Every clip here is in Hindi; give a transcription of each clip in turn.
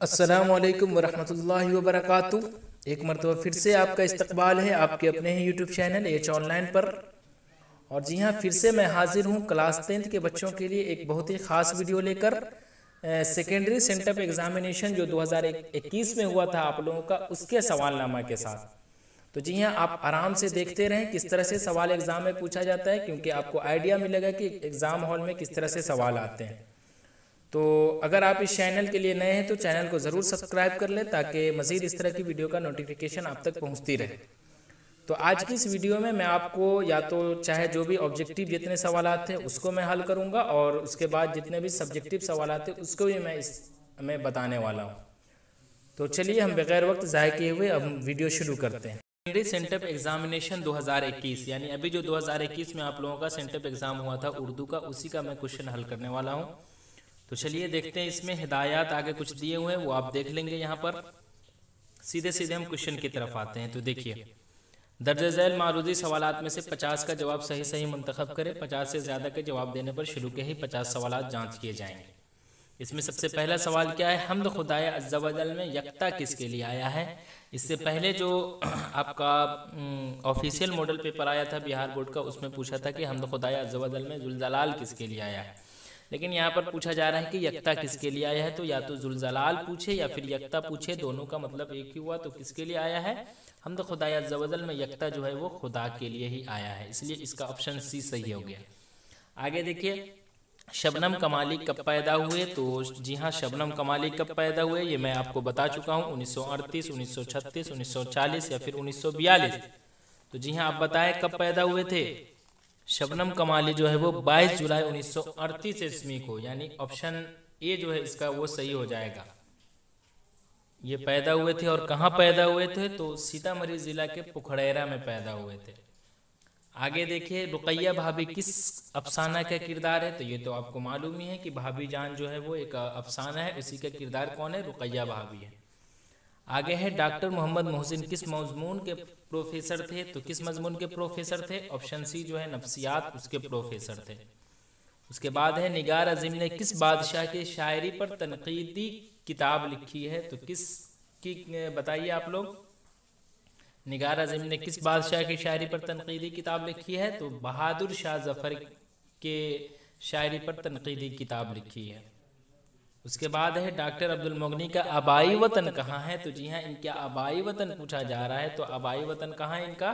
अस्सलामुअलैकुम वरहमतुल्लाहि वबरकातुह। एक मरतबा फिर से आपका इस्तकबाल है आपके अपने ही यूट्यूब चैनल एच ऑनलाइन पर। और जी हाँ, फिर से मैं हाजिर हूँ क्लास 10th के बच्चों के लिए एक बहुत ही ख़ास वीडियो लेकर। सेकेंडरी सेंटअप एग्जामिनेशन जो 2021 में हुआ था आप लोगों का, उसके सवालनामा के साथ। तो जी हाँ, आप आराम से देखते रहें किस तरह से सवाल एग्ज़ाम में पूछा जाता है, क्योंकि आपको आइडिया मिलेगा कि एग्ज़ाम हॉल में किस तरह से सवाल आते हैं। तो अगर आप इस चैनल के लिए नए हैं तो चैनल को ज़रूर सब्सक्राइब कर लें, ताकि मज़ीद इस तरह की वीडियो का नोटिफिकेशन आप तक पहुंचती रहे। तो आज की इस वीडियो में मैं आपको या तो चाहे जो भी ऑब्जेक्टिव जितने सवाल थे उसको मैं हल करूंगा, और उसके बाद जितने भी सब्जेक्टिव सवाल थे उसको भी मैं बताने वाला हूं। तो चलिए हम बगैर वक्त ज़ाय किए हुए अब वीडियो शुरू करते हैं। सेकेंडरी सेंटअप एग्जामिनेशन 2021, यानी अभी जो 2021 में आप लोगों का सेंटअप एग्ज़ाम हुआ था उर्दू का, उसी का मैं क्वेश्चन हल करने वाला हूँ। तो चलिए देखते हैं, इसमें हिदायत आगे कुछ दिए हुए हैं वो आप देख लेंगे। यहाँ पर सीधे सीधे हम क्वेश्चन की तरफ आते हैं। तो देखिए, दर्ज झैल मारूदी सवालात में से 50 का जवाब सही सही मुंतखब करें। 50 से ज़्यादा के जवाब देने पर शुरू के ही 50 सवालात जांच किए जाएंगे। इसमें सबसे पहला सवाल क्या है, हम्द खुदाए अज़्ज़ा वजल में यक्ता किसके लिए आया है। इससे पहले जो आपका ऑफिशियल मॉडल पेपर आया था बिहार बोर्ड का, उसमें पूछा था कि हम्द खुदाए अज़्ज़ा वजल में जुलजलाल किसके लिए आया है। लेकिन यहाँ पर पूछा जा रहा है कि यक्ता किसके लिए आया है। तो या तो जुलजलाल पूछे या फिर यक्ता पूछे, दोनों का मतलब एक ही हुआ। तो किसके लिए आया है, हम्द खुदाए अज़्ज़ा वजल में यक्ता जो है वो खुदा के लिए ही आया है, इसलिए इसका ऑप्शन सी सही हो गया। आगे देखिए, शबनम कमाली कब पैदा हुए। तो जी हाँ, शबनम कमाली कब पैदा हुए ये मैं आपको बता चुका हूँ, 1938, 1936, 1940 या फिर 1942। तो जी हाँ, आप बताएं कब पैदा हुए थे। शबनम कमाली जो है वो 22 जुलाई 1938 ईस्वी को, यानी ऑप्शन ए जो है इसका वो सही हो जाएगा। ये पैदा हुए थे और कहाँ पैदा हुए थे, तो सीतामढ़ी जिला के पुखड़ैरा में पैदा हुए थे। आगे देखिए, रुकैया भाभी किस अफसाना का किरदार है। तो ये तो आपको मालूम ही है कि भाभी जान जो है वो एक अफसाना है, उसी का किरदार कौन है, रुकैया भाभी है। आगे है, डॉक्टर मोहम्मद मोहसिन किस मजमून के प्रोफेसर थे। तो किस मजमून के प्रोफेसर थे, ऑप्शन सी जो है नफ्सियात, उसके प्रोफेसर थे। उसके बाद है, निगार अजीम ने किस बादशाह की शायरी पर तनकीदी किताब लिखी है। तो किस की बताइए आप लोग, निगार अजीम ने किस बादशाह की शायरी पर तनकीदी किताब लिखी है। तो बहादुर शाह जफर के शायरी पर तनकीदी किताब लिखी है। उसके बाद है, डॉक्टर अब्दुल मुगनी का आबाई वतन कहाँ है। तो जी हाँ, इनका आबाई वतन पूछा जा रहा है। तो आबाई वतन कहाँ है इनका,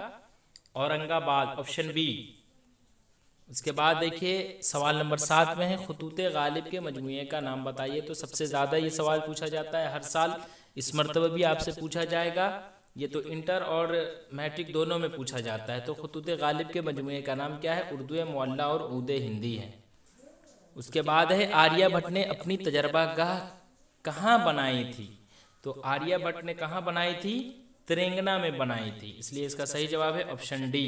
औरंगाबाद, ऑप्शन बी। उसके बाद देखिए, सवाल नंबर 7 में है, खतूते गालिब के मजमूए का नाम बताइए। तो सबसे ज़्यादा ये सवाल पूछा जाता है हर साल, इस मरतबा भी आपसे पूछा जाएगा। ये तो इंटर और मैट्रिक दोनों में पूछा जाता है। तो खतूते गालिब के मजमूए का नाम क्या है, उर्दू मुअल्ला और ऊद हिंदी है। उसके बाद है, आर्यभट्ट ने अपनी तजर्बागाह कहाँ बनाई थी। तो आर्यभट्ट ने कहाँ बनाई थी, तेलंगाना में बनाई थी, इसलिए इसका सही जवाब है ऑप्शन डी।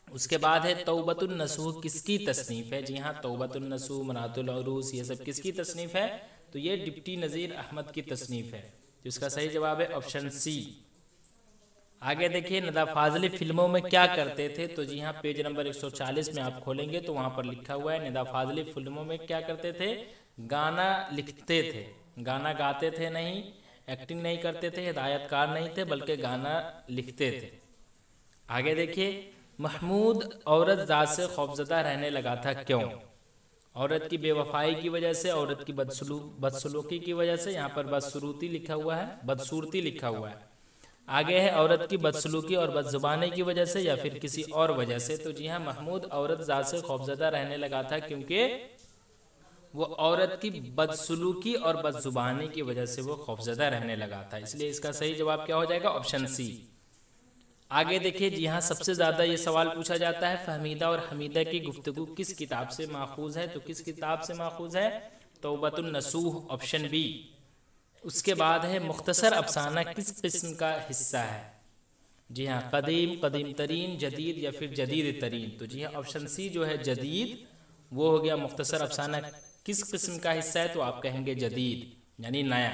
उसके बाद है, तौबतुन नसूह किसकी तसनीफ है। जी हाँ, तौबतुन नसूह, मनातुल उरूस, ये सब किसकी तसनीफ है। तो ये डिप्टी नज़ीर अहमद की तसनीफ है। तो इसका सही जवाब है ऑप्शन सी। आगे देखिए, नदा फाजली फिल्मों में क्या करते थे। तो जी हाँ, पेज नंबर 140 में आप खोलेंगे तो वहाँ पर लिखा हुआ है, नदा फाजली फिल्मों में क्या करते थे, गाना लिखते थे, गाना गाते थे नहीं, एक्टिंग नहीं करते थे, हिदायतकार नहीं थे, बल्कि गाना लिखते थे। आगे देखिए, महमूद औरत ज़ात से खौफजदा रहने लगा था, क्यों। औरत की बेवफाई की वजह से, औरत की बदसलूकी की वजह से, यहाँ पर बदसूरती लिखा हुआ है, बदसूरती लिखा हुआ है। आगे है, औरत की बदसलूकी और बदजुबानी की वजह से या फिर किसी और वजह से। तो जी हाँ, महमूद औरत ज़ात से खौफजदा रहने लगा था क्योंकि वो औरत की बदसलूकी और बदजुबानी की वजह से वो खौफजदा रहने लगा था, इसलिए इसका सही जवाब क्या हो जाएगा, ऑप्शन सी। आगे देखिए, जी हाँ, सबसे ज़्यादा ये सवाल पूछा जाता है, फहमीदा और हमीदा की गुफ्तगू किस किताब से माखूज है। तो किस किताब से माखूज है, तौबतुन नसूह, ऑप्शन बी। उसके बाद है, मुख्तसर अफसाना किस किस्म का हिस्सा है। जी हाँ, कदीम, कदीम तरीन, जदीद या फिर जदीद तरीन। तो जी हाँ, ऑप्शन सी जो है जदीद, वो हो गया। मुख्तसर अफसाना किस किस्म का हिस्सा है, तो आप कहेंगे जदीद, यानी नया।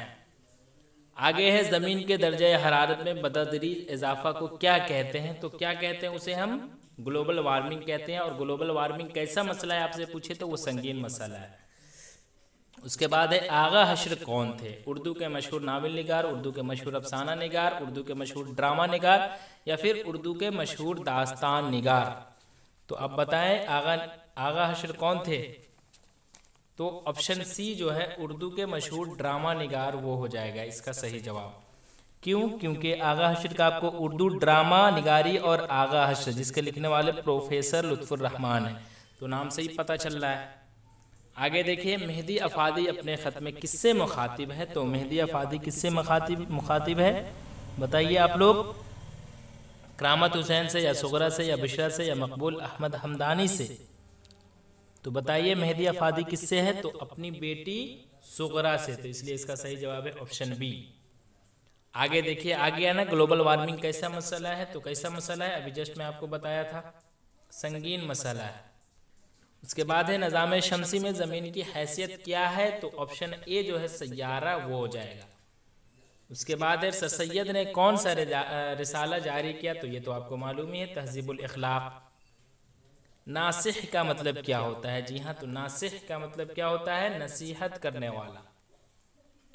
आगे है, ज़मीन के दर्जे हरारत में बतदरीज इजाफा को क्या कहते हैं। तो क्या कहते हैं, उसे हम ग्लोबल वार्मिंग कहते हैं। और ग्लोबल वार्मिंग कैसा मसला है आपसे पूछे तो वो संगीन मसला है। उसके बाद है आगा हश्र कौन थे? उर्दू के मशहूर नावल निगार, उर्दू के मशहूर अफसाना निगार, उर्दू के मशहूर ड्रामा निगार या फिर उर्दू के मशहूर दास्तान निगार। तो अब बताएं आगा हश्र कौन थे? तो ऑप्शन सी जो है उर्दू के मशहूर ड्रामा निगार वो हो जाएगा इसका सही जवाब। क्यों? क्योंकि आगा हश्र का आपको उर्दू ड्रामा निगारी और आगा हश्र जिसके लिखने वाले प्रोफेसर लुत्फुर रहमान है, तो नाम से ही पता चल रहा है। आगे देखिए, मेहदी अफादी अपने ख़त में किससे मुखातिब है? तो मेहदी अफादी किससे मुखातिब है बताइए आप लोग? करामत हुसैन से या सुगरा से या बिशरा से या मकबूल अहमद हमदानी से? तो बताइए मेहदी अफादी किससे है? तो अपनी बेटी सुगरा से, तो इसलिए इसका सही जवाब है ऑप्शन बी। आगे देखिए, आगे आना ग्लोबल वार्मिंग कैसा मसला है? तो कैसा मसला है? अभी जस्ट मैं आपको बताया था, संगीन मसला है। उसके बाद है निज़ाम शमसी में ज़मीन की हैसियत क्या है? तो ऑप्शन ए जो है सैयारा वो हो जाएगा। उसके बाद है सर सैयद ने कौन सा रिसाला जारी किया? तो ये तो आपको मालूम ही है, तहज़ीबुल इखलाक। नासिह का मतलब क्या होता है? जी हाँ, तो नासिह का मतलब क्या होता है? नसीहत करने वाला।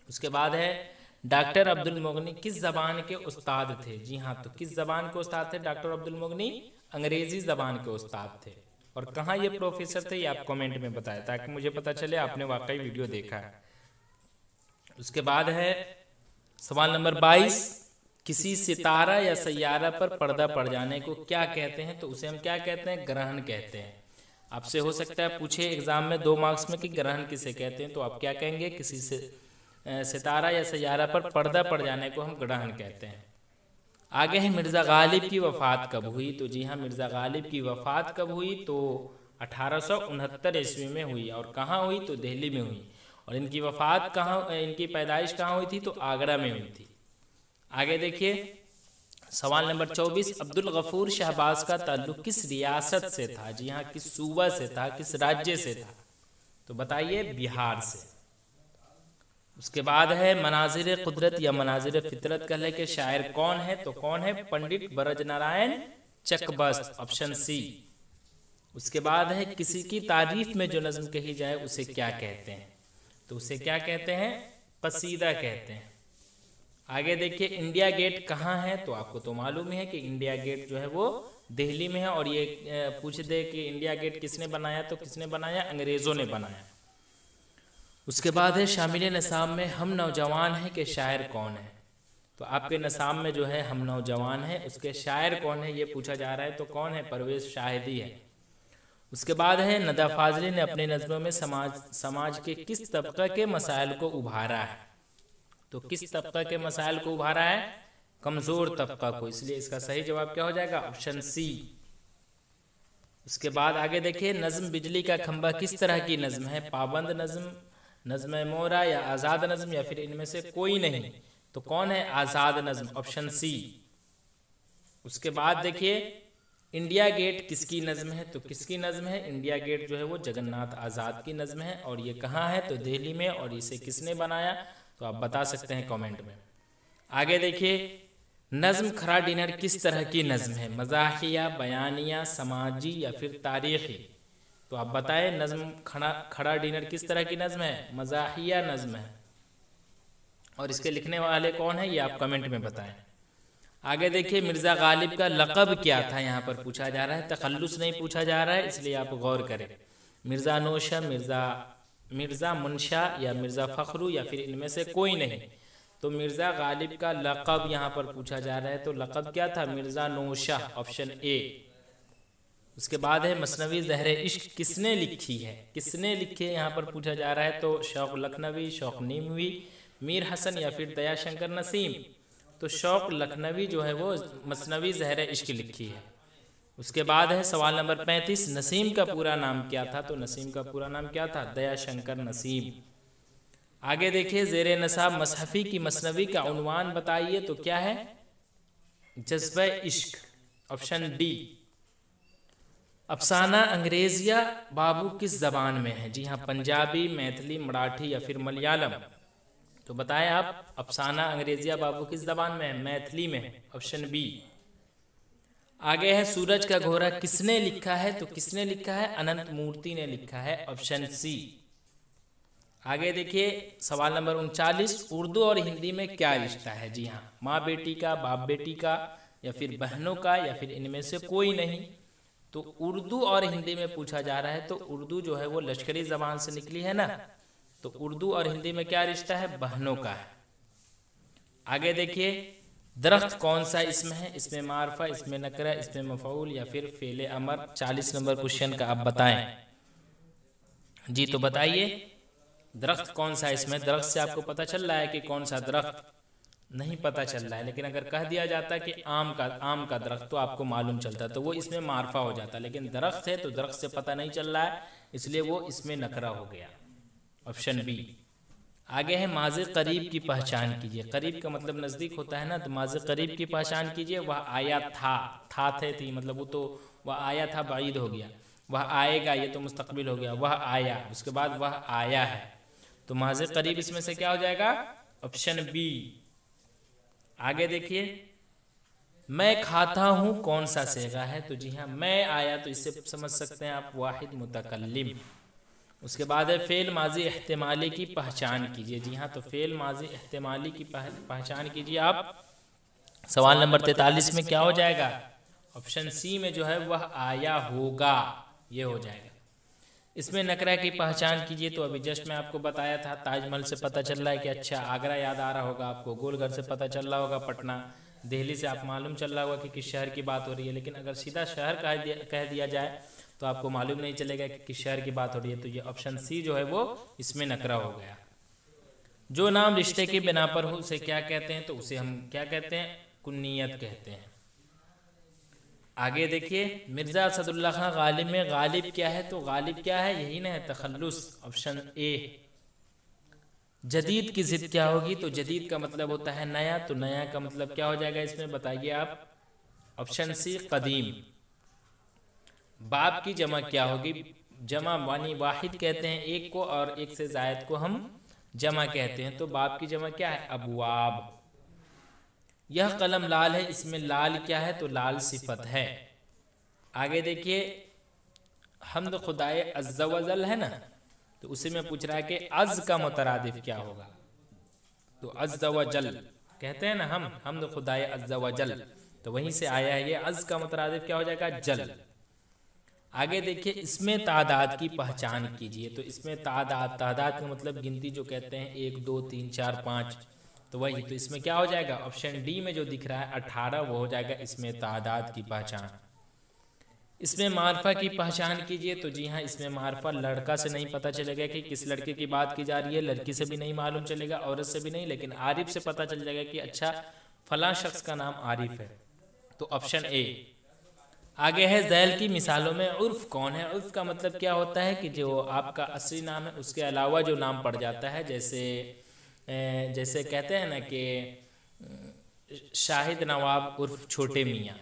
उसके बाद है डॉक्टर अब्दुल मुगनी किस ज़बान के उस्ताद थे? जी हाँ, तो किस ज़बान के उस्ताद थे डॉक्टर अब्दुल मुगनी? अंग्रेज़ी ज़बान के उस्ताद थे। और कहाँ ये प्रोफेसर थे ये आप कमेंट में बताएं ताकि मुझे पता चले आपने वाकई वीडियो देखा है। उसके बाद है सवाल नंबर 22, किसी सितारा या सैयारा पर पर्दा पड़ जाने को क्या कहते हैं? तो उसे हम क्या कहते हैं? ग्रहण कहते हैं। आपसे हो सकता है पूछे एग्जाम में 2 मार्क्स में कि ग्रहण किसे कहते हैं, तो आप क्या कहेंगे? किसी से सितारा या सैयारा पर पर्दा पड़ जाने को हम ग्रहण कहते हैं। आगे है मिर्ज़ा गालिब की वफ़ात कब हुई? तो जी हाँ, मिर्ज़ा गालिब की वफ़ात कब हुई? तो 1869 ईस्वी में हुई। और कहाँ हुई? तो दिल्ली में हुई। और इनकी वफ़ात कहाँ, इनकी पैदाइश कहाँ हुई थी? तो आगरा में हुई थी। आगे देखिए सवाल नंबर 24, अब्दुल गफूर शहबाज का ताल्लुक किस रियासत से था? जी हाँ, किस सूबा से था, किस राज्य से था? तो बताइए बिहार से। उसके बाद है मनाजिर कुदरत या मनाजिर फितरत कहले के शायर कौन है? तो कौन है? पंडित ब्रजनारायण चकबस्त, ऑप्शन सी। उसके बाद है किसी की तारीफ में जो नज़्म कही जाए उसे क्या कहते हैं? तो उसे क्या कहते हैं? कसीदा कहते हैं। आगे देखिए इंडिया गेट कहाँ है? तो आपको तो मालूम ही है कि इंडिया गेट जो है वो दिल्ली में है। और ये पूछ दे कि इंडिया गेट किसने बनाया? तो किसने बनाया? अंग्रेज़ों ने बनाया। उसके बाद है शामिल निसाब में हम नौजवान हैं के शायर कौन है? तो आपके निसाब में जो है हम नौजवान हैं उसके शायर कौन है ये पूछा जा रहा है, तो कौन है? परवेज़ शाहिदी है। उसके बाद है नदा फाजली ने अपने नज़्मों में समाज के किस तबका के मसाइल को उभारा है? तो किस तबका के मसाइल को उभारा है? कमज़ोर तबका को, इसलिए इसका सही जवाब क्या हो जाएगा? Option C. उसके बाद आगे देखिए नज़्म बिजली का खंबा किस तरह की नज़्म है? पाबंद नज़्म, नज़्म मोरा या आज़ाद नज़्म या फिर इनमें से कोई नहीं? तो कौन है? आज़ाद नज़्म, ऑप्शन सी। उसके बाद देखिए इंडिया गेट किसकी नज़्म है? तो किसकी नज़्म है? इंडिया गेट जो है वो जगन्नाथ आज़ाद की नज़्म है। और ये कहाँ है? तो दिल्ली में। और इसे किसने बनाया? तो आप बता सकते हैं कमेंट में। आगे देखिए नज़्म खरा डिनर किस तरह की नज़्म है? मज़ाहिया, बयानिया, समाजी या फिर तारीख़ी? तो आप बताएं नज़्म खड़ा डिनर किस तरह की नज़्म है? मज़ाहिया नज़्म है। और इसके लिखने वाले कौन है ये आप कमेंट में बताएं। आगे देखिए मिर्ज़ा गालिब का लक़ब क्या था? यहाँ पर पूछा जा रहा है, तखल्लुस नहीं पूछा जा रहा है, इसलिए आप गौर करें। मिर्ज़ा नौशा, मिर्ज़ा मुनशा या मिर्ज़ा फ़ख्रू या फिर इनमें से कोई नहीं? तो मिर्ज़ा गालिब का लक़ब यहाँ पर पूछा जा रहा है, तो लक़ब क्या था? Mirza nausea, option A. उसके बाद है मसनवी ज़हरे इश्क किसने लिखी है? किसने लिखी है यहाँ पर पूछा जा रहा है, तो शौक़ लखनवी, शौक़ नीमवी, मीर हसन या फिर दयाशंकर नसीम? तो शौक़ लखनवी जो है वो मसनवी ज़हरे इश्क लिखी है। उसके बाद है सवाल नंबर 35, नसीम का पूरा नाम क्या था? तो नसीम का पूरा नाम क्या था? दयाशंकर नसीम। आगे देखिए ज़ेरे नसाब मसहफ़ी की मसनवी का उन्वान बताइए, तो क्या है? जज्बा इश्क, ऑप्शन डी। अफसाना अंग्रेज़िया बाबू किस ज़बान में है? जी हाँ, पंजाबी, मैथिली, मराठी या फिर मलयालम? तो बताएं आप अफसाना अंग्रेज़िया बाबू किस ज़बान में है? मैथिली में है, ऑप्शन बी। आगे है सूरज का घोरा किसने लिखा है? तो किसने लिखा है? अनंत मूर्ति ने लिखा है, ऑप्शन सी। आगे देखिए सवाल नंबर 39, उर्दू और हिंदी में क्या रिश्ता है? जी हाँ, माँ बेटी का, बाप बेटी का, या फिर बहनों का, या फिर इनमें से कोई नहीं। तो उर्दू और हिंदी में पूछा जा रहा है, तो उर्दू जो है वो लश्करी जबान से निकली है ना, तो उर्दू और हिंदी में क्या रिश्ता है? बहनों का है। आगे देखिए, दरख्त कौन सा इसमें है? इसमें मारफा, इसमें नकरा, इसमें मफऊल, या फिर फेले अमर। 40 नंबर क्वेश्चन का आप बताएं जी। तो बताइए दरख्त कौन सा है इसमें? दरख्त से आपको पता चल रहा है कि कौन सा दरख्त? नहीं पता चल रहा है, लेकिन अगर कह दिया जाता कि आम का दरख्त तो आपको मालूम चलता, तो वो इसमें मारफा हो जाता। लेकिन दरख्त है तो दरख्त से पता नहीं चल रहा है, इसलिए वो इसमें नकरा हो गया, ऑप्शन बी। आगे है माज़ी करीब की पहचान कीजिए। करीब का मतलब नज़दीक होता है ना, तो माज़ी करीब की पहचान कीजिए। वह आया था थे थी, मतलब वो तो वह आया था बाईद हो गया। वह आएगा, ये तो मुस्तकबिल हो गया। वह आया, उसके बाद वह आया है, तो माज़ी करीब इसमें से क्या हो जाएगा? Option B. आगे देखिए, मैं खाता हूँ कौन सा सेगा है? तो जी हाँ, मैं आया, तो इससे समझ सकते हैं आप वाहिद मुतकल्लिम। उसके बाद है फेल माजी एहतिमाली की पहचान कीजिए। जी हाँ, तो फेल माजी एहतिमाली की पहचान कीजिए आप। सवाल नंबर 43 में क्या हो जाएगा? ऑप्शन सी में जो है वह आया होगा, ये हो जाएगा। इसमें नकरा की पहचान कीजिए, तो अभी जस्ट मैं आपको बताया था, ताजमहल से पता चल रहा है कि अच्छा आगरा याद आ रहा होगा आपको, गोलघर से पता चल रहा होगा पटना, दिल्ली से आप मालूम चल रहा होगा कि किस शहर की बात हो रही है। लेकिन अगर सीधा शहर कह दिया जाए तो आपको मालूम नहीं चलेगा कि किस शहर की बात हो रही है। तो ये ऑप्शन सी जो है वो इसमें नकरा हो गया। जो नाम रिश्ते की बिना पर हो उसे क्या कहते हैं? तो उसे हम क्या कहते हैं? कुन्नियत कहते हैं। आगे देखिए, मिर्ज़ा असदुल्ला खां गालिब में गालिब क्या है? तो गालिब क्या है? यही ना है, तखल्लुस, ऑप्शन ए। जदीद की जिद क्या होगी? तो जदीद का मतलब होता है नया, तो नया का मतलब क्या हो जाएगा इसमें? बताइए आप। ऑप्शन सी कदीम। बाब की जमा क्या होगी? जमा मानी वाहिद कहते हैं एक को, और एक से जायद को हम जमा कहते हैं। तो बाब की जमा क्या है? अबवाब। यह कलम लाल है, इसमें लाल क्या है? तो लाल सिफत है। आगे देखिए, हम्द खुदाए अज़्ज़ा वजल है ना, तो उसी में पूछ रहा है कि अज़ का मुतरादिफ क्या होगा? तो अज़्ज़ा वजल कहते हैं ना हम, हम्द खुदाए अज़्ज़ा वजल, तो वहीं से आया है ये। अज़ का मुतरादिफ क्या हो जाएगा? जल। आगे देखिए, इसमें तादाद की पहचान कीजिए। तो इसमें तादाद का मतलब गिनती जो कहते हैं 1 2 3 4 5, तो वही। तो इसमें क्या हो जाएगा? ऑप्शन डी में जो दिख रहा है 18, वो हो जाएगा इसमें तादाद की पहचान। इसमें मारफा की पहचान कीजिए। तो जी हाँ, इसमें मारफा लड़का से नहीं पता चलेगा कि किस लड़के की बात की जा रही है, लड़की से भी नहीं मालूम चलेगा, औरत से भी नहीं, लेकिन आरिफ से पता चल जाएगा कि अच्छा फलां शख्स का नाम आरिफ है, तो ऑप्शन ए। आगे है ज़ैल की मिसालों में उर्फ कौन है? उर्फ का मतलब क्या होता है कि जो आपका असली नाम है उसके अलावा जो नाम पड़ जाता है, जैसे कहते हैं ना कि शाहिद नवाब उर्फ छोटे मियाँ,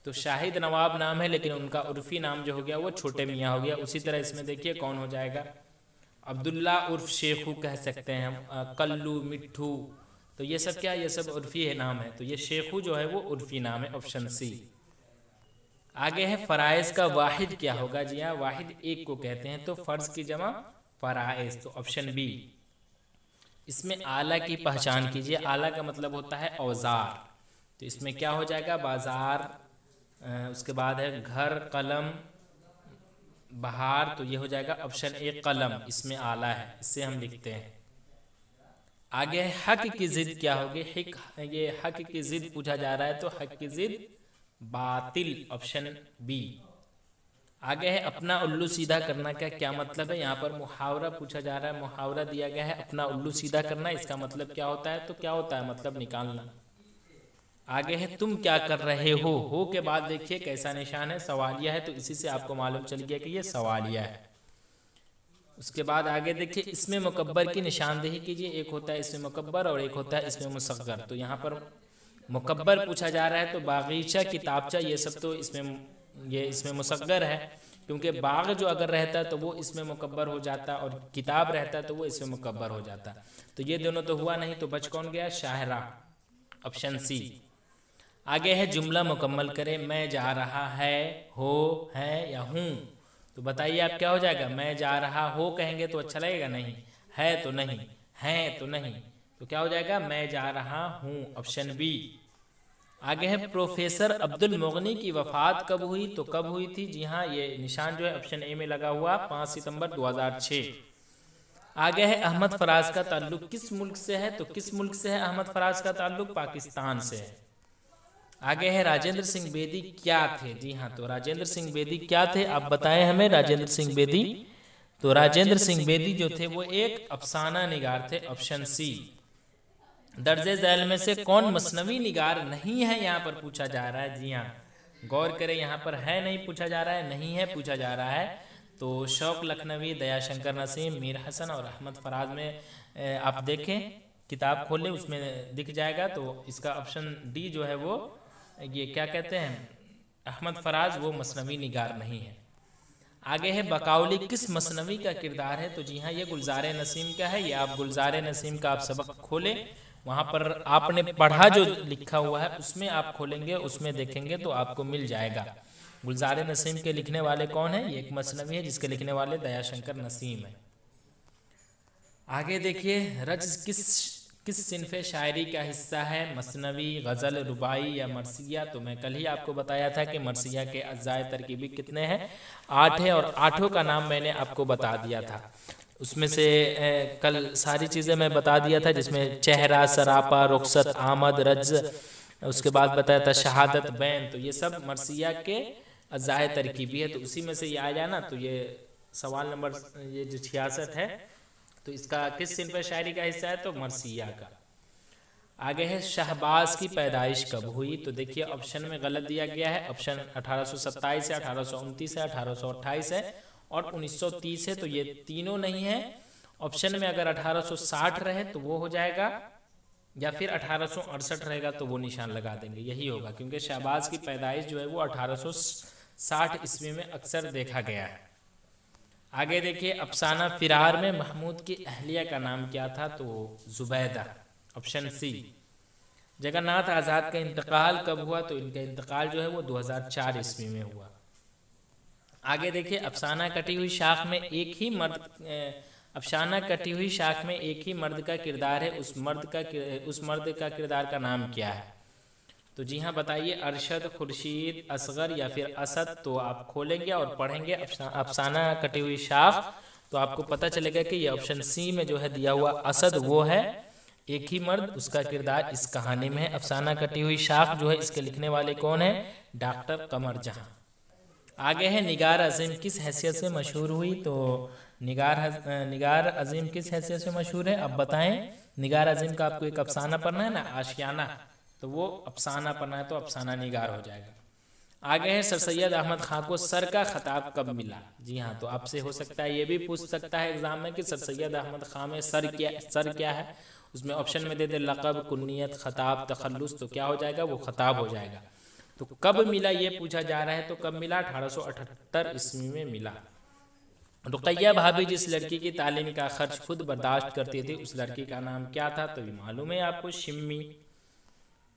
तो शाहिद नवाब नाम है लेकिन उनका उर्फी नाम जो हो गया वो छोटे मियाँ हो गया। उसी तरह इसमें देखिए कौन हो जाएगा? अब्दुल्ला उर्फ शेखू कह सकते हैं हम, कल्लू, मिट्ठू, तो ये सब क्या? ये सब उर्फी है नाम है, तो ये शेखू जो है वो उर्फी नाम है, ऑप्शन सी। आगे है फ़राइज़ का वाहिद क्या होगा? जी हाँ, वाहिद एक को कहते हैं, तो फ़र्ज की जमा फ़राइज़, तो ऑप्शन बी। इसमें आला की पहचान कीजिए। आला का मतलब होता है औजार, तो इसमें क्या हो जाएगा? बाजार। उसके बाद है घर, कलम, बहार, तो ये हो जाएगा ऑप्शन ए कलम, इसमें आला है, इससे हम लिखते हैं। आगे है हक की जिद क्या होगी? ये हक की जिद पूछा जा रहा है, तो हक की जिद बातिल, ऑप्शन बी। आगे है अपना उल्लू सीधा करना का क्या मतलब है? यहाँ पर मुहावरा पूछा जा रहा है, मुहावरा दिया गया है अपना उल्लू सीधा करना, इसका मतलब क्या होता है? तो क्या होता है? मतलब निकालना। आगे है तुम क्या कर रहे हो के बाद देखिए कैसा निशान है? सवालिया है, तो इसी से आपको मालूम चल गया कि ये सवालिया है। उसके बाद आगे देखिए, इसमें मुकब्बर की निशानदेही कीजिए। एक होता है इसमें मुकब्बर और एक होता है इसमें मुसग्गर। तो यहाँ पर मुकब्बर पूछा जा रहा है, तो बागीचा, किताबचा, ये सब तो इसमें मुसग्गर है, क्योंकि बाग जो अगर रहता तो वो इसमें मुकब्बर हो जाता, और किताब रहता तो वो इसमें मुकब्बर हो जाता। तो ये दोनों तो हुआ नहीं, तो बच कौन गया? शाहरा, ऑप्शन सी। आगे है जुमला मुकम्मल करें। मैं जा रहा है, हो, है या हूँ, तो बताइए आप क्या हो जाएगा? मैं जा रहा हो कहेंगे तो अच्छा लगेगा नहीं, है तो नहीं, है तो नहीं, तो क्या हो जाएगा, मैं जा रहा हूँ, ऑप्शन बी। आगे है प्रोफेसर अब्दुल मुगनी की वफात कब हुई, तो कब हुई थी, जी हाँ ये निशान जो है ऑप्शन ए में लगा हुआ 5 सितंबर 2006। आगे है अहमद फराज का ताल्लुक किस मुल्क से है, तो किस मुल्क से है अहमद फराज का ताल्लुक, पाकिस्तान से है। आगे है राजेंद्र सिंह बेदी क्या थे, जी हाँ तो राजेंद्र सिंह बेदी क्या थे, आप बताएं हमें राजेंद्र सिंह बेदी। तो राजेंद्र सिंह बेदी जो थे वो एक अफसाना निगार थे, ऑप्शन सी। दर्जे झैल में से कौन मसनवी निगार नहीं है, यहाँ पर पूछा जा रहा है, जी हाँ गौर करें, यहाँ पर है नहीं पूछा जा रहा है, नहीं है पूछा जा रहा है। तो शौक लखनवी, दयाशंकर नसीम, मीर हसन और अहमद फराज में आप देखें, किताब खोलें उसमें दिख जाएगा। तो इसका ऑप्शन डी जो है वो ये क्या कहते हैं, अहमद फराज वो मसनवी निगार नहीं है। आगे है बकाउली किस मसनवी का किरदार है, तो जी हाँ ये गुलजार नसीम का है। ये आप गुलजार नसीम का आप सबक खोलें, वहाँ पर आपने पढ़ा जो लिखा हुआ है उसमें आप खोलेंगे, उसमें देखेंगे तो आपको मिल जाएगा। गुलजार नसीम के लिखने वाले कौन है, ये एक मसनवी है जिसके लिखने वाले दयाशंकर नसीम है। आगे देखिए रज किस सिनफ़े शायरी का हिस्सा है, मसनवी, गज़ल, रुबाई या मरसिया। तो मैं कल ही आपको बताया था कि मरसिया के अज्जाए तरकीबी कितने हैं, 8 है, और 8 का नाम मैंने आपको बता दिया था। उसमें से कल सारी चीज़ें मैं बता दिया था, जिसमें चेहरा, सरापा, रुखसत, आमद, रज, उसके बाद बताया था शहादत, बैन। तो ये सब मरसिया के अज्जाए तरकीबी है, तो उसी में से ये आ जाना। तो ये सवाल नंबर ये जो 66 है, तो इसका किस सिनफ़े शायरी का हिस्सा है, तो मरसिया का। आगे है शहबाज की पैदाइश कब हुई, तो देखिए ऑप्शन में गलत दिया गया है, ऑप्शन 1827 है, 1829 है, 1828 है और 1930 है। तो ये तीनों नहीं है। ऑप्शन में अगर 1860 रहे तो वो हो जाएगा, या फिर 1868 रहेगा तो वो निशान लगा देंगे, यही होगा, क्योंकि शहबाज की पैदाइश जो है वो 1860 ईस्वी में अक्सर देखा गया है। आगे देखिए अफसाना फिरार में महमूद की अहलिया का नाम क्या था, तो जुबैदा, ऑप्शन सी। जगन्नाथ आज़ाद का इंतकाल कब हुआ, तो इनका इंतकाल जो है वो 2004 ईस्वी में हुआ। आगे देखिए अफसाना कटी हुई शाख में एक ही मर्द अफसाना कटी हुई शाख में एक ही मर्द का किरदार है, उस मर्द का किरदार का नाम क्या है, तो जी हाँ बताइए, अरशद, खुर्शीद, असगर या फिर असद। तो आप खोलेंगे और पढ़ेंगे अफसाना कटी हुई शाख, तो आपको पता चलेगा कि ये ऑप्शन सी में जो है दिया हुआ असद वो है, एक ही मर्द, उसका किरदार इस कहानी में है। अफसाना कटी हुई शाख जो है इसके लिखने वाले कौन है, डॉक्टर कमर जहां। आगे है निगार अजीम किस हैसियत से मशहूर हुई, तो निगार अजीम किस हैसियत से मशहूर है, अब बताएं। निगार अजीम का आपको एक अफसाना पढ़ना है ना, आशियाना, तो वो अफसाना पढ़ना है, तो अफसाना निगार हो जाएगा। आगे है सर सैयद अहमद खां को सर का खिताब कब मिला, जी हाँ तो आपसे हो सकता है ये भी पूछ सकता है एग्जाम में कि सर सैयद अहमद खां में सर क्या है, उसमें ऑप्शन में दे दे लक़ब, कुन्नियत, खिताब, तखल्लुस, तो क्या हो जाएगा, वो खिताब हो जाएगा। तो कब मिला ये पूछा जा रहा है, तो कब मिला, 1878 ईस्वी में मिला। रुकैया भाभी जिस लड़की की तालीम का खर्च खुद बर्दाश्त करती थी उस लड़की का नाम क्या था, तो ये मालूम है आपको, शिम्मी।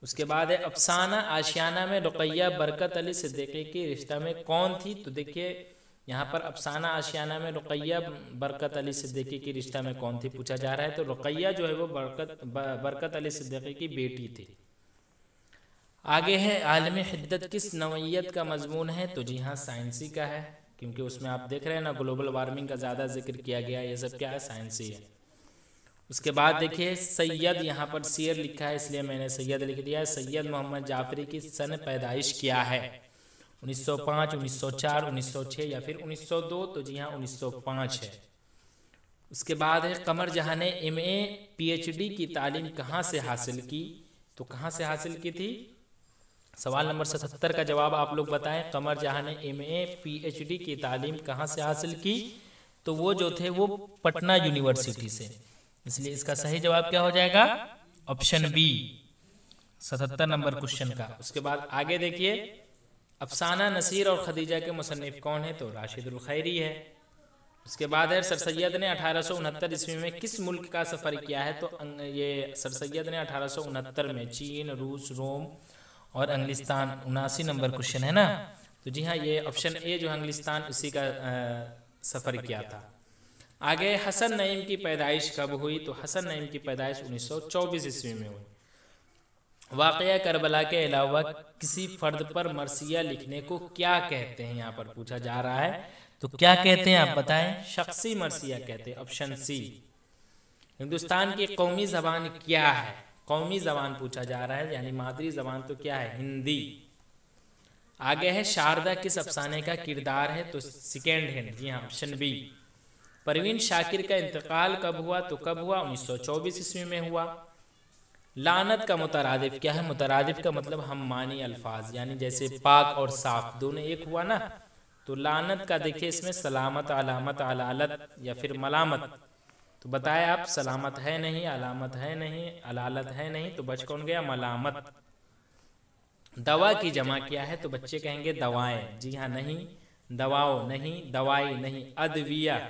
उसके बाद है अफसाना आशियाना में रुकैया बरकत अली सिद्दीकी की रिश्ता में कौन थी, तो देखिए यहाँ पर अफसाना आशियाना में रुकैया बरकत अली सिद्दीकी की रिश्ता में कौन थी पूछा जा रहा है, तो रुकैया जो है वो बरकत अली सिद्दीकी की बेटी थी। आगे है आलम हिद्दत किस नौइयत का मजमून है, तो जी हाँ साइंसी का है, क्योंकि उसमें आप देख रहे हैं ना ग्लोबल वार्मिंग का ज़्यादा जिक्र किया गया, ये सब क्या है, साइंसी है। उसके बाद देखिए सैयद, यहाँ पर शेर लिखा है इसलिए मैंने सैयद लिख दिया है। सैयद मोहम्मद जाफरी की सन पैदाइश क्या है, 1905, 1904, 1906 या फिर 1902, तो जी हाँ 1905 है। उसके बाद है कमर जहां ने MA PhD की तालीम कहाँ से हासिल की, तो कहाँ से हासिल की थी, सवाल नंबर 77 का जवाब आप लोग बताएं। कमर जहां ने MA PhD की तालीम कहाँ से हासिल की, तो वो जो थे वो पटना यूनिवर्सिटी से, इसलिए इसका सही जवाब क्या हो जाएगा, ऑप्शन बी, 77 नंबर क्वेश्चन का। उसके बाद आगे देखिए अफसाना नसीर और खदीजा के मुसन्निफ कौन है, तो राशिदुल खैरी है। उसके बाद है सर सैयद ने 1869 ईस्वी में किस मुल्क का सफ़र किया है, तो ये सर सैयद ने 1869 में चीन, रूस, रोम और अंग्लिस्तान, 79 नंबर क्वेश्चन है ना, तो जी हाँ ये ऑप्शन ए जो अंग्लिस्तान उसी का सफ़र किया था। आगे हसन नईम की पैदाइश कब हुई, तो हसन नईम की पैदाइश 1924 ईस्वी में हुई। वाक़या करबला के अलावा किसी फर्द पर मरसिया लिखने को क्या कहते हैं, यहाँ पर पूछा जा रहा है, तो क्या कहते हैं आप बताएं। शख्सी मरसिया कहते हैं, ऑप्शन सी। हिंदुस्तान की कौमी ज़बान क्या है, कौमी ज़बान पूछा जा रहा है, यानी मादरी ज़बान तो क्या है, हिंदी। आगे है शारदा किस अफसाने का किरदार है, तो सेकेंड हैंड, जी हाँ, ऑप्शन बी। परवीन शाकिर का इंतकाल कब हुआ, तो कब हुआ, 1924 ईस्वी में हुआ। लानत का मुतरादिफ क्या है, मुतरादिफ का मतलब हम मानी अल्फाज, यानी जैसे पाक और साफ दोनों एक हुआ ना, तो लानत का देखिए इसमें सलामत, अलामत, अलालत या फिर मलामत, तो बताए आप सलामत है नहीं, अलामत है नहीं, अलालत है नहीं, तो बच कौन गया, मलामत। दवा की जमा क्या है, तो बच्चे कहेंगे दवाएं, जी हाँ, नहीं, दवाओं नहीं, दवाई नहीं, अदविया।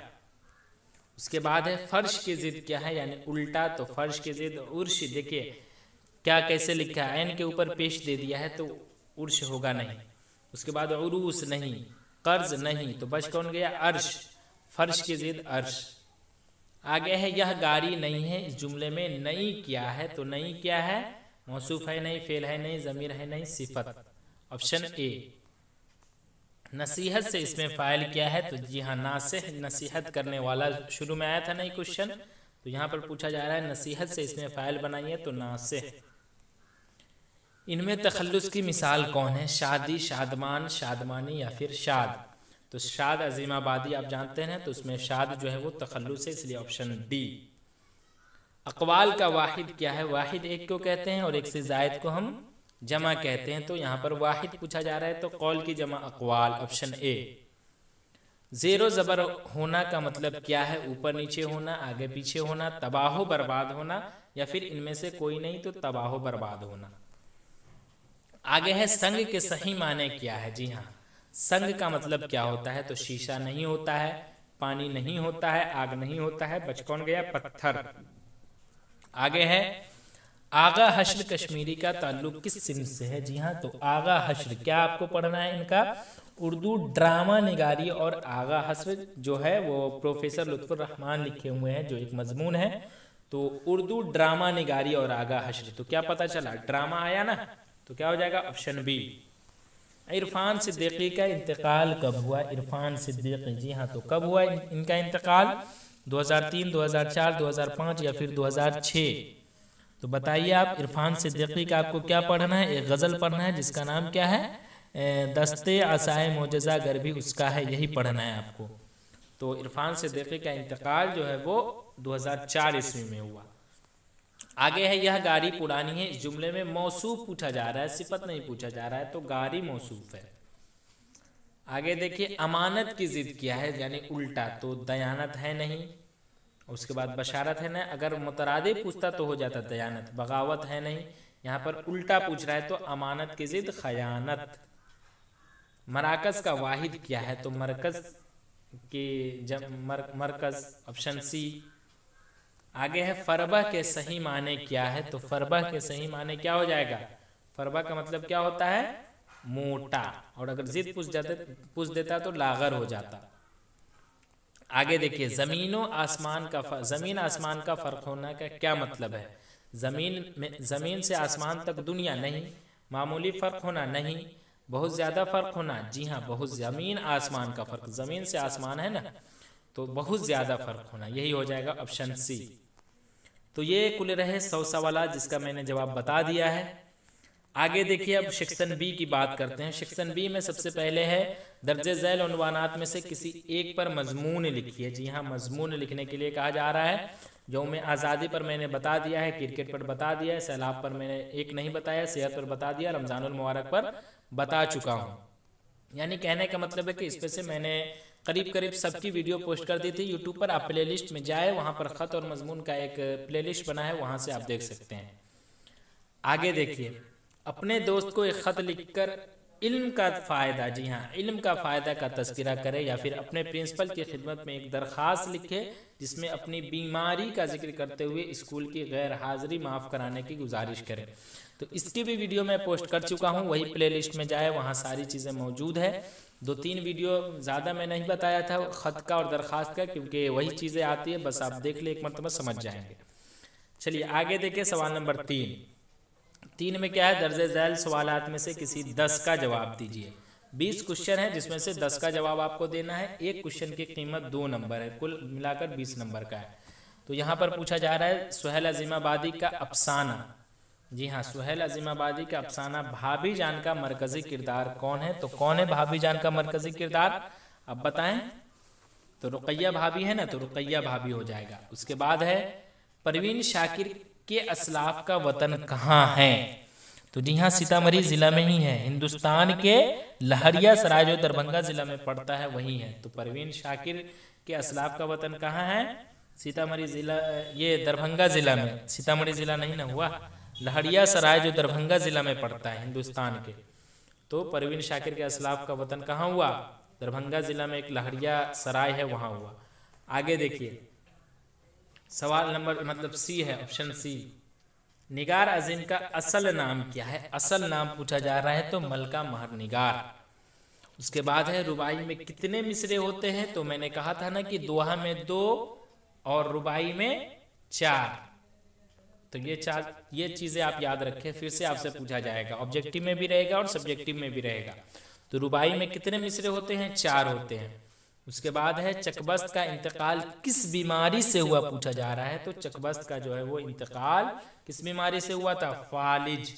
उसके बाद है फर्श की जिद क्या है, यानी उल्टा, तो फर्श की जिद उर्श, देखिए क्या कैसे लिखा है, ऐन के ऊपर पेश दे दिया है तो उर्श होगा नहीं। उसके बाद उरूस नहीं, कर्ज नहीं, तो बच कौन गया, अर्श, फर्श की जिद अर्श। आगे है यह गाड़ी नहीं है, इस जुमले में नई क्या है, तो नई क्या है, मौसूफ है नहीं, फेल है नहीं, ज़मीर है नहीं, सिफत, ऑप्शन ए। नसीहत से इसमें फ़ाइल क्या है, तो जी हाँ, नासिह, नसीहत करने वाला, शुरू में आया था नहीं क्वेश्चन, तो यहाँ पर पूछा जा रहा है नसीहत से इसमें फ़ाइल बनाइए, तो नासिह। इनमें तखल्लुस की मिसाल कौन है, शादी, शादमान, शादमानी या फिर शाद, तो शाद अजीमाबादी आप जानते हैं, तो उसमें शाद जो है वो तखल्लुस है, इसलिए ऑप्शन डी। अक़वाल का वाहिद क्या है, वाहिद एक को कहते हैं और एक से ज़ायद को हम जमा कहते हैं, तो यहाँ पर वाहिद पूछा जा रहा है, तो कौल की जमा अक़वाल, ऑप्शन ए। ज़ेरो ज़बर होना का मतलब क्या है, ऊपर नीचे होना, आगे पीछे होना, तबाह बर्बाद होना, या फिर इनमें से कोई नहीं, तो तबाह बर्बाद होना। आगे है संग के सही माने क्या है, जी हाँ, संग का मतलब क्या होता है, तो शीशा नहीं होता है, पानी नहीं होता है, आग नहीं होता है, बच कौन गया, पत्थर। आगे है आगा हश्र कश्मीरी का ताल्लुक किस सिंह से है, जी हाँ, तो आगा हश्र क्या आपको पढ़ना है, इनका उर्दू ड्रामा निगारी और आगा हश्र जो है वो प्रोफेसर लुत्फुर रहमान लिखे हुए हैं, जो एक मजमून है, तो उर्दू ड्रामा निगारी और आगा हश्र, तो क्या पता चला, ड्रामा आया ना, तो क्या हो जाएगा, ऑप्शन बी। इरफान सिद्दीकी का इंतकाल कब हुआ, इरफान सिद्दीकी, जी हाँ, तो कब हुआ इनका इंतकाल, 2003, 2004, 2005 या फिर 2006, तो बताइए आप। इरफान सिद्दीकी का आपको क्या पढ़ना है, एक गज़ल पढ़ना है जिसका नाम क्या है, दस्ते असाए मोजज़ा गर भी उसका है, यही पढ़ना है आपको। तो इरफान सिद्दीकी का इंतकाल जो है वो 2004 ईस्वी में हुआ। आगे है यह गाड़ी पुरानी है, इस जुमले में मौसूफ पूछा जा रहा है, सिफत नहीं पूछा जा रहा है, तो गाड़ी मौसूफ है। आगे देखिए अमानत की जिद क्या है, यानी उल्टा, तो दयानत है नहीं, उसके बाद बशारत है ना, अगर मुतरादिफ पूछता तो हो जाता दयानत, बगावत है नहीं, यहाँ पर उल्टा पूछ रहा है, तो अमानत की जिद खयानत। मराकज़ का वाहिद क्या है, तो मरकज़ के मरकज़, ऑप्शन सी। आगे है फरबा के सही माने क्या है, तो फरबा के सही माने क्या हो जाएगा, फरबा का मतलब क्या होता है, मोटा, और अगर जिद पूछ देता तो लागर हो जाता। आगे देखिए ज़मीन आसमान का फ़र्क होना का क्या मतलब है, ज़मीन से आसमान तक दुनिया नहीं, मामूली फ़र्क होना नहीं, बहुत ज़्यादा फ़र्क होना, जी हाँ, बहुत, ज़मीन आसमान का फ़र्क, ज़मीन से आसमान है ना, तो बहुत ज़्यादा फ़र्क होना, यही हो जाएगा ऑप्शन सी। तो ये कुल रहे 100 सवाल जिसका मैंने जवाब बता दिया है। आगे देखिए अब सेक्शन बी की बात करते हैं। सेक्शन बी में सबसे पहले है दर्जे झैल उन्वानात में से किसी एक पर मजमून लिखिए। जी हाँ, मजमून लिखने के लिए कहा जा रहा है। यौम आज़ादी पर मैंने बता दिया है, क्रिकेट पर बता दिया है, सैलाब पर मैंने एक नहीं बताया, सेहत पर बता दिया, रमज़ानुल मुबारक पर बता चुका हूँ। यानी कहने का मतलब है कि इस पर से मैंने करीब सबकी वीडियो पोस्ट कर दी थी यूट्यूब पर। आप प्ले लिस्ट में जाए, वहाँ पर ख़त और मजमून का एक प्ले लिस्ट बना है, वहाँ से आप देख सकते हैं। आगे देखिए, अपने दोस्त को एक ख़त लिखकर इल्म का फ़ायदा, जी हाँ, इल्म का फ़ायदा का तज़किरा करे या फिर अपने प्रिंसिपल की खिदमत में एक दरख्वास्त लिखे जिसमें अपनी बीमारी का जिक्र करते हुए स्कूल की गैर हाज़िरी माफ़ कराने की गुजारिश करे। तो इसकी भी वीडियो मैं पोस्ट कर चुका हूँ, वही प्लेलिस्ट में जाए, वहाँ सारी चीज़ें मौजूद है। 2-3 वीडियो ज़्यादा मैं नहीं बताया था ख़त का और दरख्वास्त का, क्योंकि वही चीज़ें आती है, बस आप देख ले एक मरतबा समझ जाएंगे। चलिए आगे देखिए सवाल नंबर 3 में क्या है, दर्जे झैल सवालात में से किसी 10 का जवाब दीजिए। 20 क्वेश्चन है जिसमें से 10 का जवाब आपको देना है। एक क्वेश्चन की कीमत 2 नंबर है, कुल मिलाकर 20 नंबर का है। तो यहाँ पर पूछा जा रहा है सुहेल अज़ीमाबादी का अफसाना, जी हाँ, सुहेल अज़ीमाबादी का अफसाना भाभी जान का मरकजी किरदार कौन है? तो कौन है भाभी जान का मरकजी किरदार, अब बताएं। तो रुकैया भाभी है ना, तो रुकैया भाभी हो जाएगा। उसके बाद है परवीन शाकिर के असलाफ का वतन कहाँ है? तो जी हाँ, सीतामढ़ी जिला में ही है, हिंदुस्तान के लहरिया सराय जो दरभंगा जिला में पड़ता है वही है। तो परवीन शाकिर के असलाफ का वतन कहाँ है? सीतामढ़ी जिला, ये दरभंगा जिला में, सीतामढ़ी जिला नहीं ना हुआ, लहरिया सराय जो दरभंगा जिला में पड़ता है हिंदुस्तान के। तो परवीन शाकिर के असलाफ का वतन कहाँ हुआ? दरभंगा जिला में एक लहरिया सराय है, वहाँ हुआ। आगे देखिए सवाल नंबर मतलब सी है, ऑप्शन सी, निगार अजीम का असल नाम क्या है? असल नाम पूछा जा रहा है, तो मलका महर निगार। उसके बाद है रुबाई में कितने मिसरे होते हैं? तो मैंने कहा था ना कि दोहा में 2 और रुबाई में 4। तो ये चीजें आप याद रखें, फिर से आपसे पूछा जाएगा, ऑब्जेक्टिव में भी रहेगा और सब्जेक्टिव में भी रहेगा। तो रुबाई में कितने मिसरे होते हैं? 4 होते हैं। उसके बाद है चकबस्त का इंतकाल किस बीमारी से हुआ पूछा जा रहा है? तो चकबस्त का जो है वो इंतकाल किस बीमारी से हुआ था? फालिज।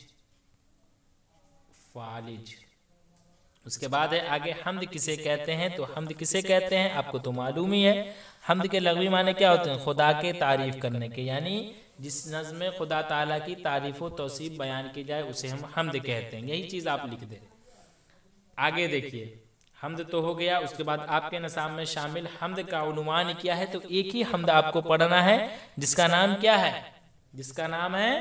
उसके बाद है आगे हम्द किसे कहते हैं? तो हम्द किसे कहते हैं आपको तो मालूम ही है। हम्द के लग़वी माने क्या होते हैं? खुदा के तारीफ करने के, यानी जिस नज़्म में खुदा ताला की तारीफ व तौसीफ बयान की जाए उसे हम हम्द कहते हैं। यही चीज़ आप लिख दें। आगे देखिए हम्द तो हो गया। उसके बाद आपके निसाब में शामिल हम्द का उन्वान क्या है? तो एक ही हम्द आपको पढ़ना है जिसका नाम क्या है? जिसका नाम है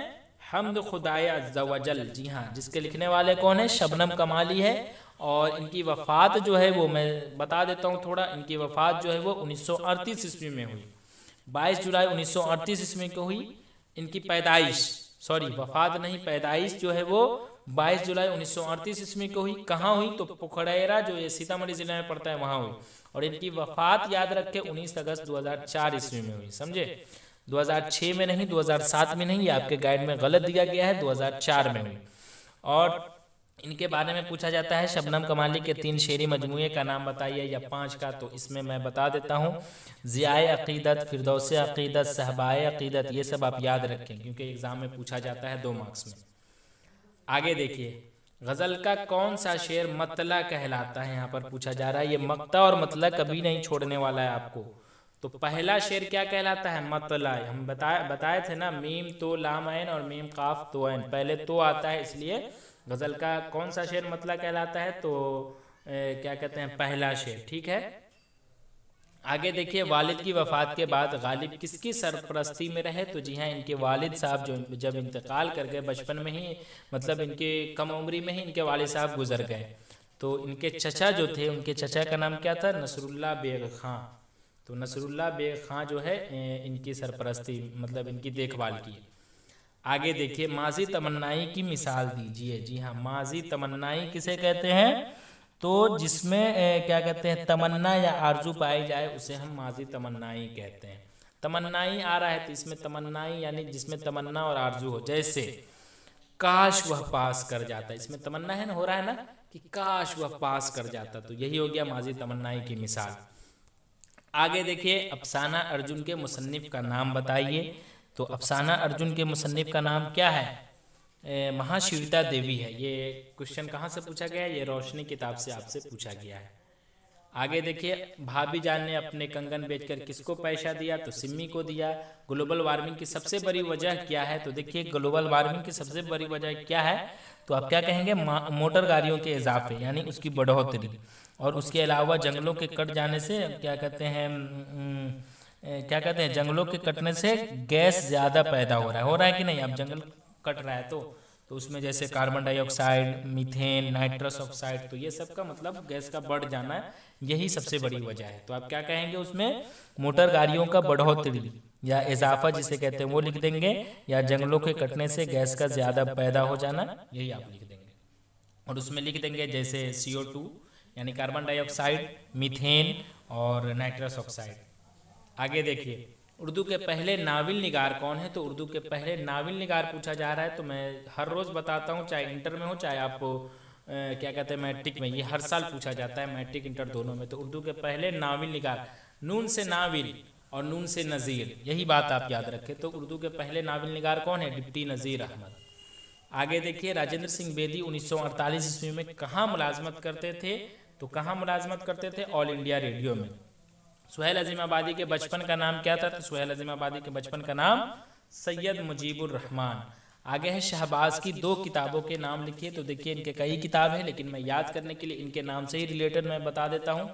हम्द खुदाए अज़्ज़ा वजल। जी हाँ, जिसके लिखने वाले कौन है? शबनम कमाली है। और इनकी वफ़ात जो है वो मैं बता देता हूँ थोड़ा। इनकी वफ़ात जो है वो 1938 ईस्वी में हुई, 22 जुलाई 1938 ईस्वी को हुई। इनकी पैदाइश, सॉरी वफ़ात नहीं, पैदाइश जो है वो 22 जुलाई 1938 ईस्वी को हुई। कहाँ हुई? तो पोखरेरा जो ये सीतामढ़ी जिले में पड़ता है वहाँ हुई। और इनकी वफ़ात याद रखें 19 अगस्त 2004 ईस्वी में हुई, समझे? 2006 में नहीं, 2007 में नहीं, ये आपके गाइड में गलत दिया गया है, 2004 में हुई। और इनके बारे में पूछा जाता है शबनम कमाली के 3 शेरी मजमूए का नाम बताइए या 5 का। तो इसमें मैं बता देता हूँ, ज़ियाए अक़ीदत, फ़िरदौसे अक़ीदत, सहबाए अक़ीदत, ये सब आप याद रखें क्योंकि एग्ज़ाम में पूछा जाता है 2 मार्क्स में। आगे देखिए गज़ल का कौन सा शेर मतला कहलाता है? यहाँ पर पूछा जा रहा है। ये मक्ता और मतला कभी नहीं छोड़ने वाला है आपको। तो पहला शेर क्या कहलाता है? मतला। हम बताए थे ना, मीम तो लाम ऐन और मीम काफ तो ऐन, पहले तो आता है, इसलिए गज़ल का कौन सा शेर मतला कहलाता है? तो क्या कहते हैं? पहला शेर, ठीक है। आगे देखिए वालिद की वफ़ात के बाद गालिब किसकी सरपरस्ती में रहे? तो जी हाँ, इनके वालिद साहब जो जब इंतकाल कर गए बचपन में ही, मतलब इनके कम उम्री में ही इनके वालिद साहब गुजर गए। तो इनके चचा जो थे, उनके चचा का नाम क्या था? नसरुल्लाह बेग खां। तो नसरुल्लाह बेग खां जो है इनकी सरपरस्ती, मतलब इनकी देखभाल की। आगे देखिए माजी तमन्नाई की मिसाल दीजिए। जी हाँ, माजी तमन्नाई किसे कहते हैं? तो जिसमें क्या कहते हैं, तमन्ना या आरजू पाई जाए उसे हम माजी तमन्नाई कहते हैं। तमन्नाई आ रहा है तो इसमें तमन्नाई यानी जिसमें तमन्ना और आरजू हो, जैसे काश वह पास कर जाता, इसमें तमन्ना है ना, हो रहा है ना कि काश वह पास कर जाता, तो यही हो गया माजी तमन्नाई की मिसाल। आगे देखिए अफसाना अर्जुन के मुसन्निफ का नाम बताइए। तो अफसाना अर्जुन के मुसन्निफ का नाम क्या है? महाश्वेता देवी है। ये क्वेश्चन कहाँ से पूछा गया है? ये रोशनी किताब से आपसे पूछा गया है। आगे देखिए भाभी जान ने अपने कंगन बेचकर किसको पैसा दिया? तो सिम्मी को दिया। ग्लोबल वार्मिंग की सबसे बड़ी वजह क्या है? तो देखिए ग्लोबल वार्मिंग की सबसे बड़ी वजह क्या है? तो आप क्या कहेंगे? मोटर गाड़ियों के इजाफे यानी उसकी बढ़ोतरी, और उसके अलावा जंगलों के कट जाने से क्या कहते हैं जंगलों के कटने से गैस ज़्यादा पैदा हो रहा है कि नहीं? अब जंगल कट रहा है तो तो उसमें जैसे carbon dioxide, methane, nitrous oxide, तो ये सब का मतलब गैस का बढ़ जाना, यही सबसे बड़ी वजह है। तो आप क्या कहेंगे उसमें, मोटर गाड़ियों का बढ़ोतरी या इजाफा जिसे कहते हैं वो लिख देंगे, या जंगलों के कटने से गैस का ज़्यादा पैदा हो जाना, यही आप लिख देंगे। और उसमें लिख देंगे जैसे CO2 यानी कार्बन डाइऑक्साइड, मीथेन और नाइट्रस ऑक्साइड। आगे देखिए, उर्दू के पहले नाविल निगार कौन है? तो उर्दू के पहले नाविल निगार पूछा जा रहा है, तो मैं हर रोज़ बताता हूँ, चाहे इंटर में हो चाहे आप क्या कहते हैं मैट्रिक में, ये हर साल पूछा जाता है, मैट्रिक इंटर दोनों में। तो उर्दू के पहले नाविल निगार, नून से नाविल और नून से नज़ीर, यही बात आप याद रखें। तो उर्दू के पहले नाविल निगार कौन है? डिप्टी नज़ीर अहमद। आगे देखिए, राजेंद्र सिंह बेदी 1948 ईस्वी में कहाँ मुलाजमत करते थे? तो कहाँ मुलाजमत करते थे? ऑल इंडिया रेडियो में। सुहेल अजीम आबादी के बचपन का नाम क्या था? तो सुहेल अजीम आबादी के बचपन का नाम सैयद मुजीबुर रहमान। आगे है शहबाज की 2 किताबों के नाम लिखिए। तो देखिए इनके कई किताब हैं, लेकिन मैं याद करने के लिए इनके नाम से ही रिलेटेड मैं बता देता हूँ।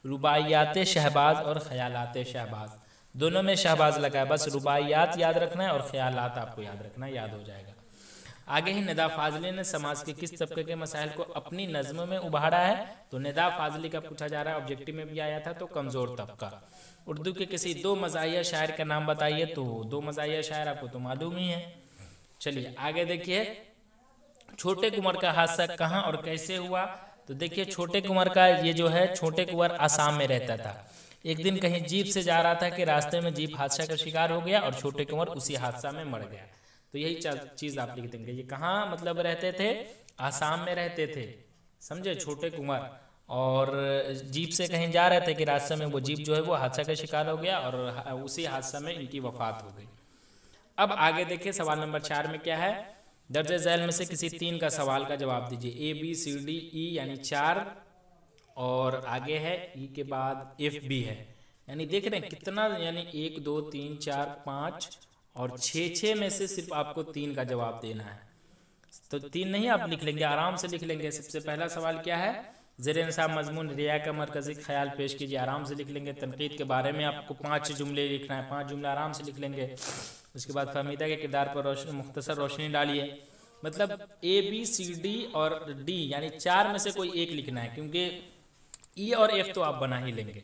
रुबाइयात शहबाज और ख्यालात शहबाज, दोनों में शहबाज लगा है, बस रुबाइयात याद रखना है और ख्यालात आपको याद रखना है, याद हो जाएगा। आगे है निदा फाजली ने समाज के किस तबके के मसाइल को अपनी नज़्म में उभारा है? तो निदा फाजली का पूछा जा रहा है, ऑब्जेक्टिव में भी आया था। तो कमज़ोर तबका। उर्दू के किसी 2 मज़ाहिया शायर का नाम बताइए। तो 2 मज़ाहिया शायर आपको तो मालूम ही है। चलिए आगे देखिए, छोटे कुंवर का हादसा कहाँ और कैसे हुआ? तो देखिए छोटे कुंवर का ये जो है, छोटे कुंवर आसाम में रहता था। एक दिन कहीं जीप से जा रहा था कि रास्ते में जीप हादसा का शिकार हो गया और छोटे कुंवर उसी हादसा में मर गया। तो यही चीज़ आप लिख देंगे। ये कहाँ मतलब रहते थे? आसाम में रहते थे, समझे, छोटे कुंवर। और जीप से कहीं जा रहे थे कि रास्ते में वो जीप जो है वो हादसा का शिकार हो गया और उसी हादसा में इनकी वफात हो गई। अब आगे देखिए सवाल नंबर 4 में क्या है? दर्जे झैल में से किसी 3 का सवाल का जवाब दीजिए। ABCDE यानी 4, और आगे है ई के बाद FB है, यानी देख रहे हैं कितना, यानी 1 2 3 4 5 और 6 में से सिर्फ आपको 3 का जवाब देना है। तो 3 नहीं आप लिख लेंगे, आराम से लिख लेंगे। सबसे पहला सवाल क्या है? ज़ेर इंसाब मजमून रिया का मरकजी ख्याल पेश कीजिए, आराम से लिख लेंगे। तनकीद के बारे में आपको 5 जुमले लिखना है, 5 जुमले आराम से लिख लेंगे। उसके बाद फहमीदा के किरदार पर मुख्तसर रोशनी डालिए। मतलब ABCD और D यानी 4 में से कोई एक लिखना है, क्योंकि E और F तो आप बना ही लेंगे।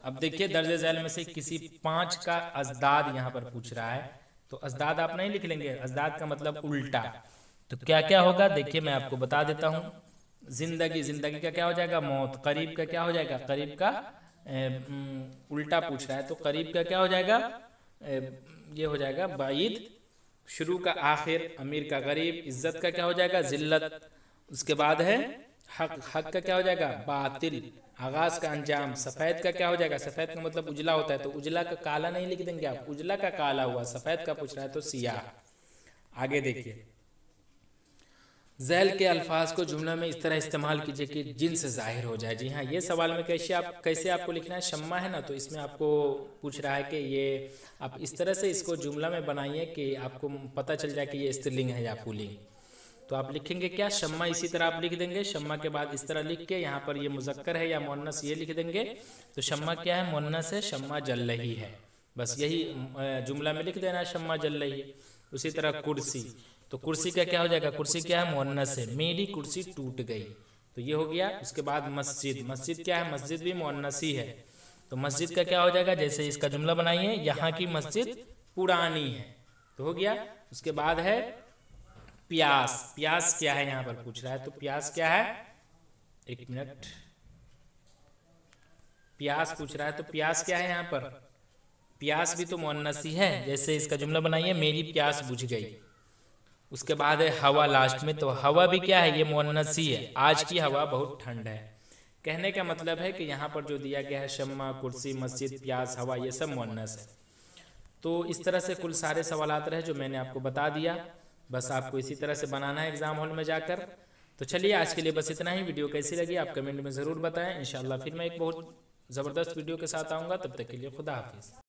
अब देखिए दर्जे झैल में से किसी 5 का अजदाद यहाँ पर पूछ रहा है, तो अजदाद आप नहीं लिख लेंगे, अजदाद का मतलब उल्टा। तो क्या क्या होगा देखिए मैं आपको बता देता हूँ। जिंदगी, जिंदगी का क्या हो जाएगा? मौत। करीब का क्या हो जाएगा? करीब का उल्टा पूछ रहा है, तो करीब का क्या हो जाएगा? ये हो जाएगा बाईद। शुरू का आखिर, अमीर का गरीब। इज्जत का क्या हो जाएगा? जिल्लत। उसके बाद है हक, हक का क्या हो जाएगा? बातिल। आगाज का अंजाम। सफ़ेद का क्या हो जाएगा? सफ़ेद का मतलब उजला होता है, तो उजला का काला नहीं लिख देंगे आप, उजला का काला हुआ। सफ़ेद का पूछ रहा है तो सियाह। आगे देखिए, झैल के अल्फाज को जुमला में इस तरह इस्तेमाल कीजिए कि जिन्स जाहिर हो जाए। जी हाँ, ये सवाल में कैसे आपको लिखना है? शम्मा है ना, तो इसमें आपको पूछ रहा है कि ये आप इस तरह से इसको जुमला में बनाइए कि आपको पता चल जाए कि ये स्त्रीलिंग है या पुल्लिंग। तो आप लिखेंगे क्या? शम्मा। इसी तरह आप लिख देंगे। शम्मा के बाद इस तरह लिख के यहाँ पर ये मुज़क्कर है या मुअन्नस ये लिख देंगे। तो शम्मा क्या है? मुअन्नस है, शम्मा जल रही है, बस यही जुमला में लिख देना, शम्मा जल रही है। उसी तरह कुर्सी, तो कुर्सी का क्या हो जाएगा? कुर्सी क्या है? मुअन्नस है, मेरी कुर्सी टूट गई, तो ये हो गया। उसके बाद मस्जिद, मस्जिद क्या है? मस्जिद भी मुअन्नस ही है, तो मस्जिद का क्या हो जाएगा? जैसे इसका जुमला बनाइए, यहाँ की मस्जिद पुरानी है, तो हो गया। उसके बाद है प्यास। प्यास क्या है यहाँ पर पूछ रहा है, तो प्यास क्या है? एक मिनट, प्यास पूछ रहा है, तो प्यास क्या है यहाँ पर? प्यास भी तो मुअन्नस ही है। जैसे इसका जुमला बनाइए, मेरी प्यास बुझ गई। उसके बाद है हवा लास्ट में, तो हवा भी क्या है? ये मुअन्नस ही है। आज की हवा बहुत ठंड है। कहने का मतलब है कि यहाँ पर जो दिया गया है शम्मा, कुर्सी, मस्जिद, प्यास, हवा, ये सब मुअन्नस है। तो इस तरह से कुल सारे सवालात रहे जो मैंने आपको बता दिया। बस आपको इसी तरह से बनाना है एग्जाम हॉल में जाकर। तो चलिए आज के लिए बस इतना ही। वीडियो कैसी लगी आप कमेंट में ज़रूर बताएं। इंशाल्लाह फिर मैं एक बहुत ज़बरदस्त वीडियो के साथ आऊँगा। तब तक के लिए खुदा हाफिज़।